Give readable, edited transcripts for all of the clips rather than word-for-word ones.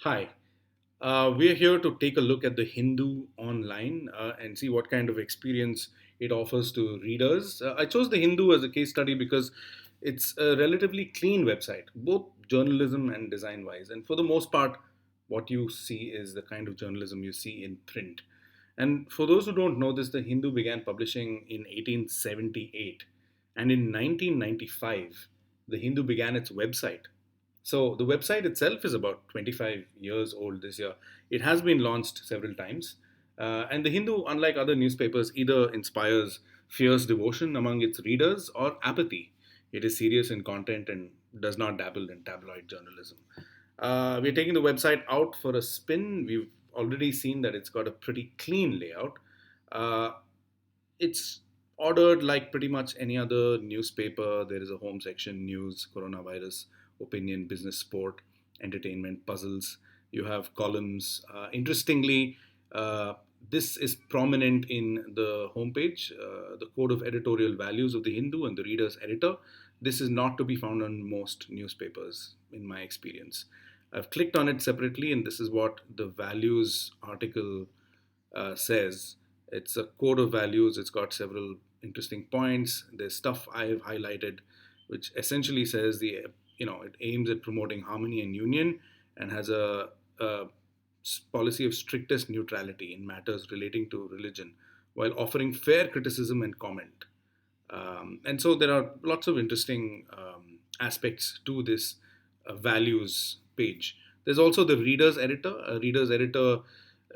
Hi, we're here to take a look at the Hindu online and see what kind of experience it offers to readers. I chose the Hindu as a case study because it's a relatively clean website, both journalism and design wise. And for the most part, what you see is the kind of journalism you see in print. And for those who don't know this, the Hindu began publishing in 1878. And in 1995, the Hindu began its website. So the website itself is about 25 years old this year. It has been launched several times. And the Hindu, unlike other newspapers, either inspires fierce devotion among its readers or apathy. It is serious in content and does not dabble in tabloid journalism. We're taking the website out for a spin. We've already seen that it's got a pretty clean layout. Uh, it's ordered like pretty much any other newspaper. There is a home section: news, coronavirus, opinion, business, sport, entertainment, puzzles. You have columns. Interestingly, uh, this is prominent in the homepage, the code of editorial values of the Hindu and the reader's editor. This is not to be found on most newspapers, in my experience. I've clicked on it separately, and this is what the values article says. It's a code of values. It's got several interesting points. There's stuff I've highlighted, which essentially says it aims at promoting harmony and union, and has a policy of strictest neutrality in matters relating to religion, while offering fair criticism and comment. And so there are lots of interesting aspects to this values page. There's also the reader's editor. A reader's editor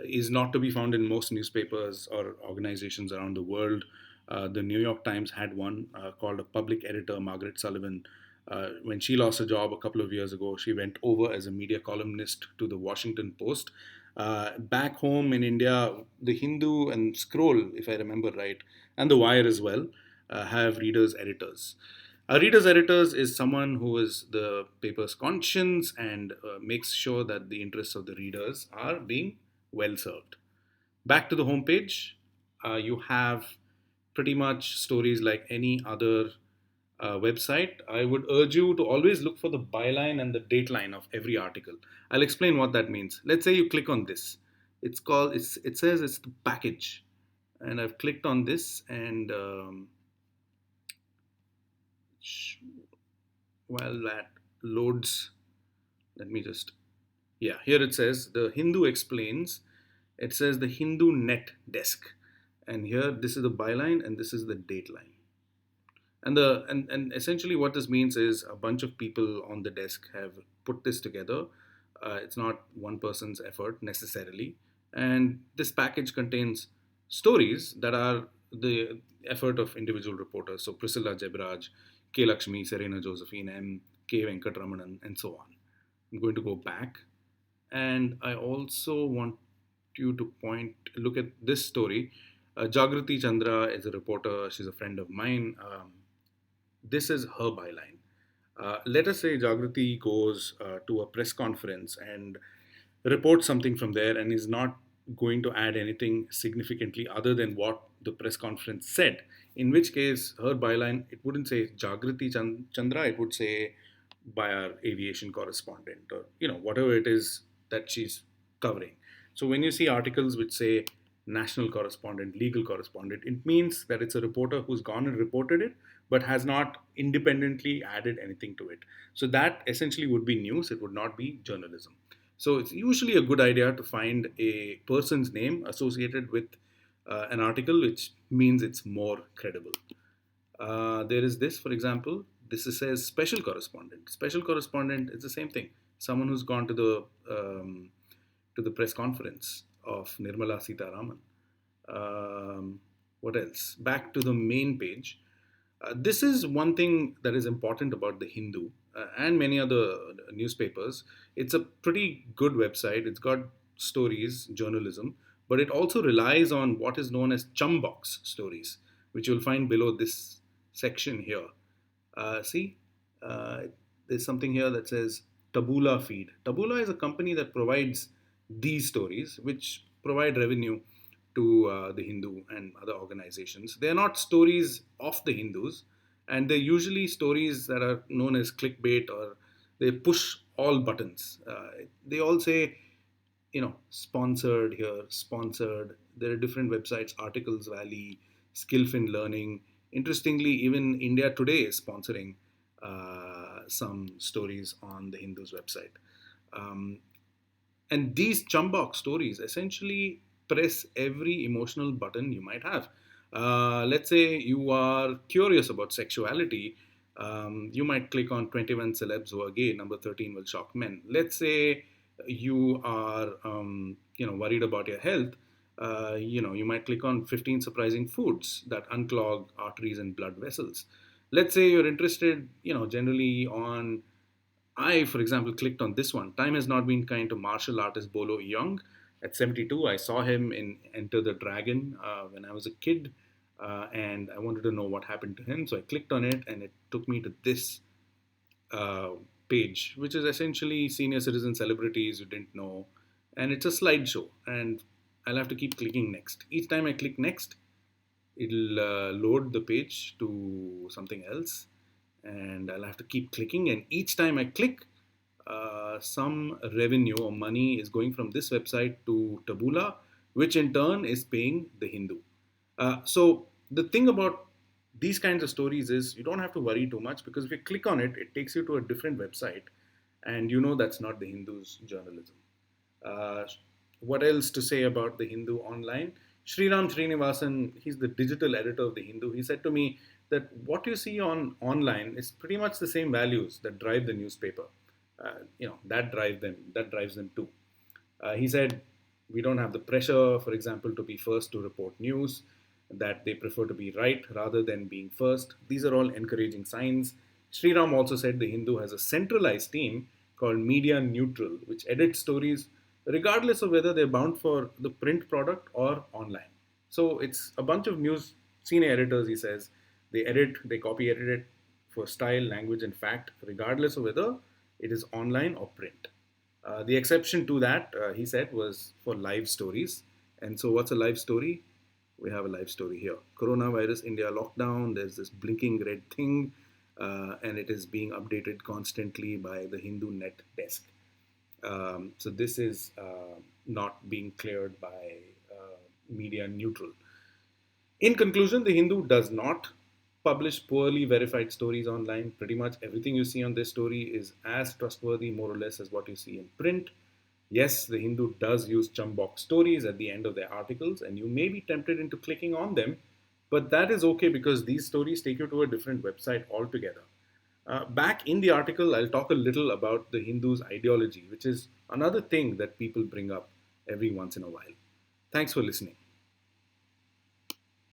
is not to be found in most newspapers or organizations around the world. The New York Times had one called a public editor, Margaret Sullivan. When she lost her job a couple of years ago, she went over as a media columnist to the Washington Post. Back home in India, the Hindu and Scroll, if I remember right, and the Wire as well, have readers' editors. A reader's editors is someone who is the paper's conscience and makes sure that the interests of the readers are being well served. Back to the homepage, you have pretty much stories like any other website. I would urge you to always look for the byline and the dateline of every article. I'll explain what that means. Let's say you click on this. It says it's the package, and I've clicked on this, and while that loads, let me just yeah, here it says the Hindu explains. It says the Hindu net desk, and here this is the byline and this is the dateline. And essentially what this means is a bunch of people on the desk have put this together. It's not one person's effort necessarily, and this package contains stories that are the effort of individual reporters. So Priscilla Jebraj, K. Lakshmi, Serena Josephine, M. K. Venkatramanan, and so on. I'm going to go back, and I also want you to look at this story. Jagrati Chandra is a reporter. She's a friend of mine. This is her byline. Let us say Jagrati goes to a press conference and reports something from there and is not going to add anything significantly other than what the press conference said. In which case, her byline, it wouldn't say Jagrati Chandra, it would say by our aviation correspondent, or whatever it is that she's covering. So when you see articles which say national correspondent, legal correspondent, it means that it's a reporter who's gone and reported it but has not independently added anything to it. So that essentially would be news, it would not be journalism. So it's usually a good idea to find a person's name associated with an article, which means it's more credible. There is this, for example, says special correspondent. Special correspondent is the same thing. Someone who's gone to the press conference of Nirmala Sitaraman. What else? Back to the main page. This is one thing that is important about the Hindu and many other newspapers. It's a pretty good website. It's got stories, journalism, but it also relies on what is known as chumbox stories, which you'll find below this section here. See, uh, there's something here that says Taboola Feed. Taboola is a company that provides these stories, which provide revenue to the Hindu and other organizations. They are not stories of the Hindus, and they're usually stories that are known as clickbait, or they push all buttons. They all say, sponsored here, sponsored. There are different websites, Articles Valley, Skillfin Learning. Interestingly, even India Today is sponsoring some stories on the Hindu's website. Um, and these chumbok stories essentially press every emotional button you might have. Let's say you are curious about sexuality. You might click on 21 celebs who are gay, number 13 will shock men. Let's say you are worried about your health. You might click on 15 surprising foods that unclog arteries and blood vessels. Let's say you're interested, generally on, I, for example, clicked on this one. Time has not been kind to martial artist Bolo Young. At 72, I saw him in Enter the Dragon when I was a kid, and I wanted to know what happened to him. So I clicked on it, and it took me to this uh, page, which is essentially senior citizen celebrities you didn't know, and it's a slideshow. And I'll have to keep clicking next. Each time I click next, it'll load the page to something else, and I'll have to keep clicking. And each time I click, some revenue or money is going from this website to Taboola, which in turn is paying the Hindu. So the thing about these kinds of stories is you don't have to worry too much, because if you click on it, it takes you to a different website, and that's not the Hindu's journalism. Uh, what else to say about the Hindu online? Sriram Srinivasan, he's the digital editor of the Hindu. He said to me that what you see on online is pretty much the same values that drive the newspaper. That drives them too. He said we don't have the pressure, for example, to be first to report news, that they prefer to be right rather than being first. These are all encouraging signs. Sriram also said the Hindu has a centralized team called Media Neutral, which edits stories regardless of whether they're bound for the print product or online. So it's a bunch of news senior editors, he says. They copy edit it for style, language, and fact, regardless of whether it is online or print. The exception to that, he said, was for live stories. And so, what's a live story? We have a live story here. Coronavirus India lockdown. There's this blinking red thing, and it is being updated constantly by the Hindu Net desk. So this is not being cleared by media neutral. In conclusion, the Hindu does not publish poorly verified stories online. Pretty much everything you see on this story is as trustworthy, more or less, as what you see in print. Yes, the Hindu does use chumbok stories at the end of their articles, and you may be tempted into clicking on them, but that is okay, because these stories take you to a different website altogether. Back in the article, I'll talk a little about the Hindu's ideology, which is another thing that people bring up every once in a while. Thanks for listening.